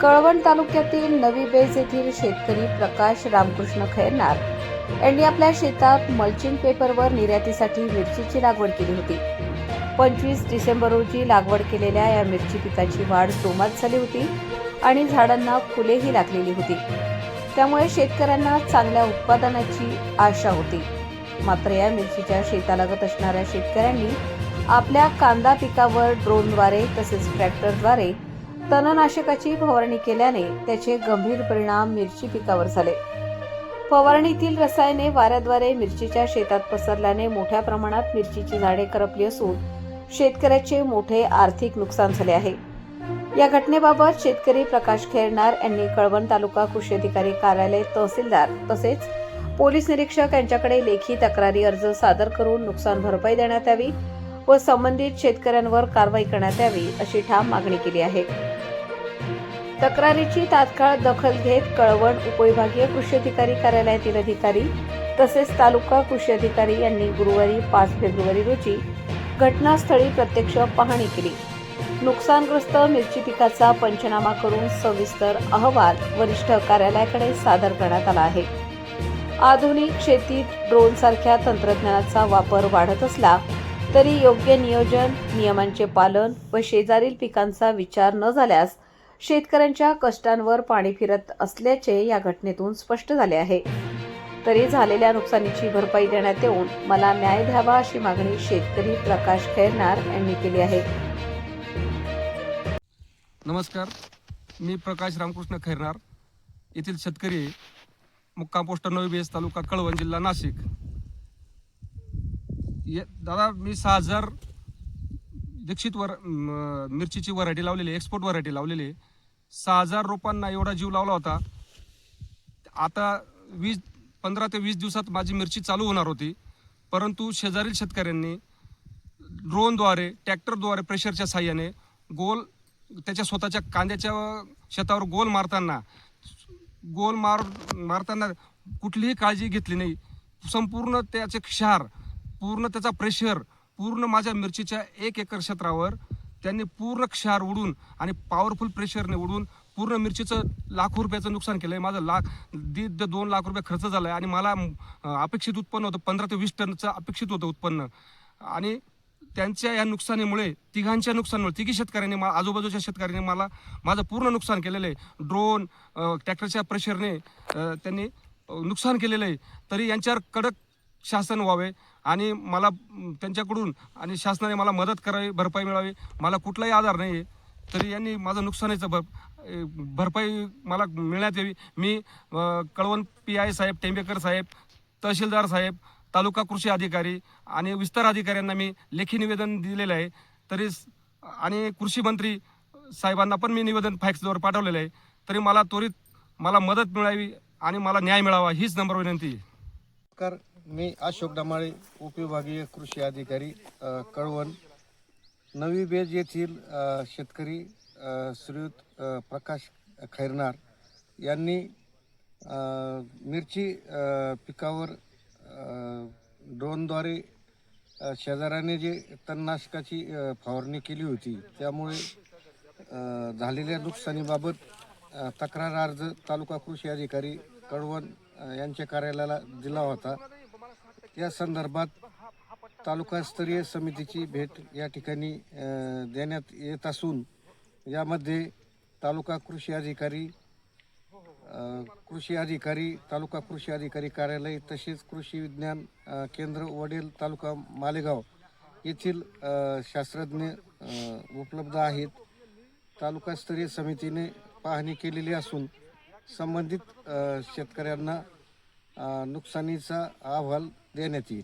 कळवण तालुक्यातील नवी बेज येथील शेतकरी प्रकाश रामकृष्ण खैरनार यांनी आपल्या शेतात मल्चिंग पेपरवर निर्यातीसाठी मिरचीची लागवड केली होती. 25 डिसेंबर रोजी लागवड केलेल्या या मिरची पिकाची वाढ जोमात झाली होती आणि झाडांना फुलेही लागलेली होती. त्यामुळे शेतकऱ्यांना चांगल्या उत्पादनाची आशा होती. मात्र या मिरचीच्या शेतालगत असणाऱ्या शेतकऱ्यांनी आपल्या कांदा पिकावर ड्रोनद्वारे तसेच ट्रॅक्टरद्वारे तणनाशकाची फवारणी केल्याने त्याचे गंभीर परिणाम मिरची पिकावर झाले. फवारणीतील रसायने वाऱ्याद्वारे मिरचीच्या शेतात पसरल्याने मोठ्या प्रमाणात मिरचीची झाडे करपली असून शेतकऱ्याचे मोठे आर्थिक नुकसान झाले आहे. या घटनेबाबत शेतकरी प्रकाश खैरनार यांनी कळवण तालुका कृषी अधिकारी कार्यालय, तहसीलदार तसेच पोलीस निरीक्षक यांच्याकडे लेखी तक्रारी अर्ज सादर करून नुकसान भरपाई देण्यात यावी व संबंधित शेतकऱ्यांवर कारवाई करण्यात यावी अशी ठाम मागणी केली आहे. तक्रारीची तात्काळ दखल घेत कळवण उपविभागीय कृषी अधिकारी कार्यालयातील अधिकारी तसेच तालुका कृषी अधिकारी यांनी गुरुवारी 5 फेब्रुवारी रोजी घटनास्थळी प्रत्यक्ष पाहणी केली. नुकसानग्रस्त मिरची पिकाचा पंचनामा करून सविस्तर अहवाल वरिष्ठ कार्यालयाकडे सादर करण्यात आला आहे. आधुनिक शेतीत ड्रोन सारख्या तंत्रज्ञानाचा वापर वाढत असला तरी योग्य नियोजन, नियमांचे पालन व शेजारील पिकांचा विचार न झाल्यास शेतकऱ्यांच्या कष्टांवर पाणी फिरत असल्याचे या घटनेतून स्पष्ट झाले आहे. तरी झालेल्या नुकसानीची भरपाई देण्यात येऊन मला न्याय द्यावा अशी मागणी शेतकरी प्रकाश खैरनार यांनी केली आहे. नमस्कार, मी प्रकाश रामकृष्ण खैरनार येथील शेतकरी आहे. मुक्काम पोस्ट नवी बेज, तालुका कळवण, जिल्हा नाशिक. दादा, मी 6000 दीक्षित मिरचीची व्हरायटी लावलेली, एक्सपोर्ट व्हरायटी लावलेली. 6000 रोपांना एवढा जीव लावला होता. आता 15 ते 20 दिवसात माझी मिरची चालू होणार होती, परंतु शेजारील शेतकऱ्यांनी ड्रोनद्वारे, ट्रॅक्टरद्वारे, प्रेशरच्या साह्याने त्याच्या स्वतःच्या कांद्याच्या शेतावर मारताना कुठलीही काळजी घेतली नाही. संपूर्ण त्याचे क्षार, पूर्ण त्याचा प्रेशर, पूर्ण माझ्या मिरचीच्या 1 एकर क्षेत्रावर त्यांनी पूर्ण क्षार उडून आणि पॉवरफुल प्रेशरने उडून पूर्ण मिरचीचं लाखो रुपयाचं नुकसान केलं आहे. माझं 1.5 लाख रुपये खर्च झाला आहे आणि मला अपेक्षित उत्पन्न होतं 15 ते 20 टनचं अपेक्षित होतं उत्पन्न. आणि त्यांच्या या नुकसानीमुळे, तिघांच्या नुकसानीमुळे, तिघी शेतकऱ्यांनी, आजूबाजूच्या शेतकऱ्यांनी माझं पूर्ण नुकसान केलेलं आहे. ड्रोन, ट्रॅक्टरच्या प्रेशरने त्यांनी नुकसान केलेलं आहे. तरी यांच्यावर कडक शासन व्हावे आणि मला त्यांच्याकडून आणि शासनाने मला मदत करावी, भरपाई मिळावी. मला कुठलाही आधार नाही आहे, तरी यांनी माझं नुकसानीचं भरपाई मला मिळण्यात यावी. मी कळवण PI साहेब, टेंबेकर साहेब, तहसीलदार साहेब, तालुका कृषी अधिकारी आणि विस्तार अधिकाऱ्यांना मी लेखी निवेदन दिलेलं आहे. तरी आणि कृषी मंत्री साहेबांना पण मी निवेदन फॅक्सद्वारे पाठवलेलं आहे. तरी मला त्वरित मदत मिळावी आणि मला न्याय मिळावा, हीच नम्र विनंती आहे. नमस्कार, मी अशोक डमाळे, उपविभागीय कृषी अधिकारी, कळवण. नवी बेज येथील शेतकरी श्रीयुत प्रकाश खैरनार यांनी मिरची पिकावर ड्रोनद्वारे शेजाऱ्याने जे तणनाशकाची फवारणी केली होती, त्यामुळे झालेल्या नुकसानीबाबत तक्रार अर्ज तालुका कृषी अधिकारी कळवण यांच्या कार्यालयाला दिला होता. या संदर्भात तालुकास्तरीय समितीची भेट या ठिकाणी देण्यात येत असून यामध्ये तालुका कृषी अधिकारी, तालुका कृषी अधिकारी कार्यालय तसेच कृषी विज्ञान केंद्र वडेल, तालुका मालेगाव येथील शास्त्रज्ञ उपलब्ध आहेत. तालुकास्तरीय समितीने पाहणी केलेली असून संबंधित शेतकऱ्यांना नुकसानीचा अहवाल देण्यात येईल.